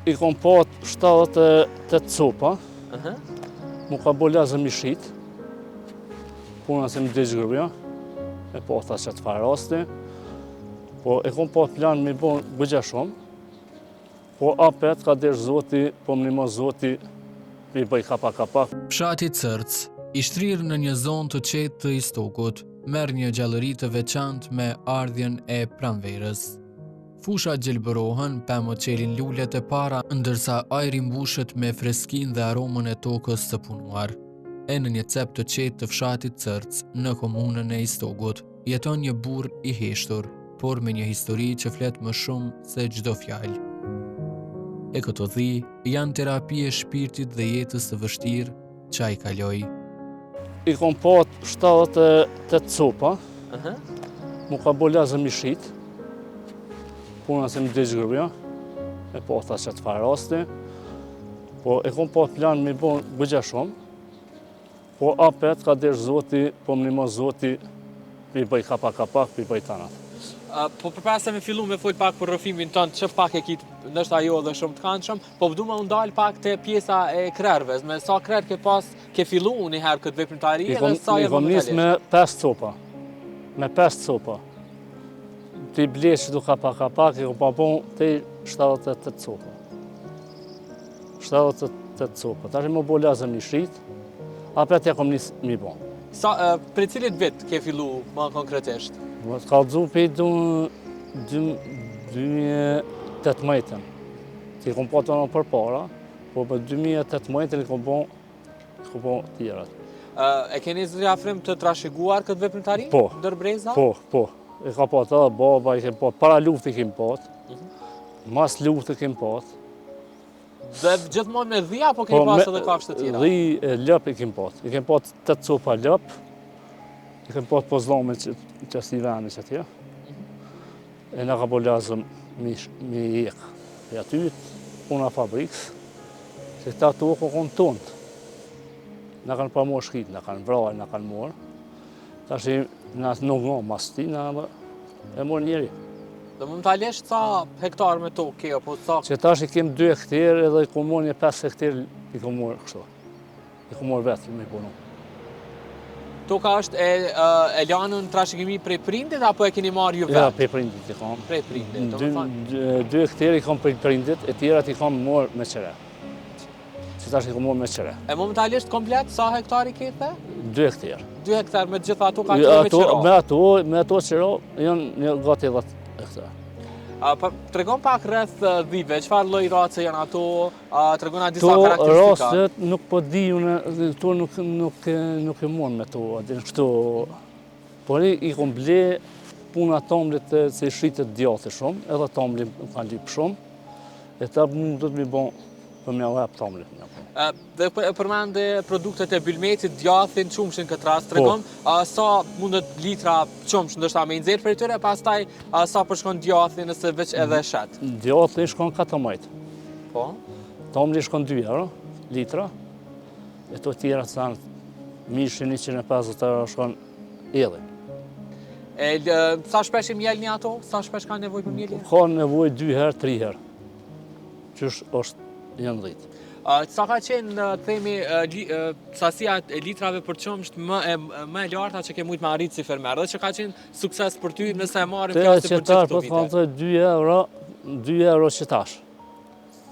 I kom pat 78 copa, mu ka bo lezëm i shit, puna se më dheqë gruja, e pata që të farasti, po e kom pat plan me bo bëgja shumë, po apet ka desh zoti, po më nimo zoti, mi bëj kapa. Fshati Cërc, i shtrirë në një zonë të qetë të Istokut, merr një gjallëri të veçantë me ardhjen e pranverës. Fushat gjelbërohen, pemët qelin lullet e para, ndërsa ajri mbushet me freskinë dhe aromën e tokës së punuar. E në një cep të qetë të fshatit Cërc, në komunën e Istokut, jeton një burr i heshtur, por me një histori që flet më shumë se çdo fjalë. E këto dhi janë terapi e shpirtit dhe jetës së vështirë që ai kaloi. I kom pat 78 copa, mu ka bo lezëm i shit, puna se më dheqë gruja, e pata që të farasti, po e kom pat plan me bo bëgja shumë, po apet ka desh zoti, po më nimo zoti, mi bëj kapa, mi bëj tanat. Po përpara se me fillu me folë pak për rrëfimin tënd, që pak e kitë, nështë ajo dhe shumë të këndshëm, po vdu me undalë pak të pjesa e krerëves, me sa krerë ke fillu një herë këtë veprimtari dhe sa I kom nis me 5 copa, me 5 copa. Ti blesh që du kapa, i kom pa bon të 78 copa. 78 copa, tash më bo lezëm i shit, apet ja kom nis mi bon. Për cilit vit ke fillu më konkretisht? Ka dzu për 2018. Ti kom pa të në për para, po për 2018 i kom po tjerat. E keni zëri afrim të trashëguar këtë veprimtari? Po. Ndër breza? Po. I ka pa të baba, i kem pa, para luft i kem pat, mas luft i kem pat. Dhe gjithmonë me dhia, apo keni pas edhe kafshë të tjera? Dhi e lëp i kem pat. I kem pat 8 copa lëp, i kem pat pozlome që si veni që tja. E në ka bo lazëm mi jek. E aty, puna fabrikës, se ta toko konë tonë. Në kanë pa morë shkit, në kanë vrajë, në kanë morë. Ta shi në nuk nga mas ti, në e morë njeri. Dhe më talesh ca hektar me tokë ke, apo ca... Që ta shi kem 2 hektarë edhe i kom morë një 5 hektarë, i kom morë kështu. I kom morë vetë me punu. Toka është e lanën trashëgimi prej prindit, apo e keni marrë ju vetë? Ja, prej prindit i kam. Prej prindit, do më thënë? 2 hektarë i kam prej prindit, e tjerat i kam morë me qere. Që tash i kam morë me qere. E momentalisht komplet, sa hektari kete? 2 hektarë. 2 hektarë me gjitha ato ka këto me qera? Me ato qera, janë gati 10 hektarë. Tregon pak rreth dhive, çfarë lloj race janë ato, tregon na disa karakteristika. To racet nuk po di unë, to nuk e mon me to, kështu. Por i kom ble puna tomlit se i shritet djathi shumë, edhe tomli më ka lip shumë, e ta më do të mi bon për mja lep tomlit. Dhe përmende produktet e Bylmetit, djathin, qumshin këtë rast, tregon sa mundet litra qumsh ndështë me nxerë për e tyre, pastaj sa përshkon djathin nëse veç edhe shet? Djathin shkon 14. Po? Tomli shkon 2 euro, litra, e to tjera të sanë, mishin 150 euro shkon edhe. Sa shpesh i mjel një ato? Sa shpesh ka nevoj për mjelje? Ka nevoj 2 herë, 3 herë, qësh është janë 10. Sa ka qenë, themi, sasia e litrave për qumsht më e larta që ke mujtë me arritë si fermer, dhe që ka qenë sukses për ty nëse e marrim pjasi për gjithë këto vite? 2 euro qëtash.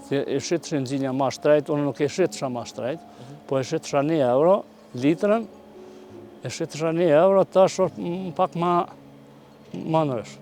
E shqitëshin gjinja ma shtrejt, unë nuk e shqitësha ma shtrejt, po e shqitësha 1 euro litrën, e shqitësha 1 euro, tash është pak ma nërësh.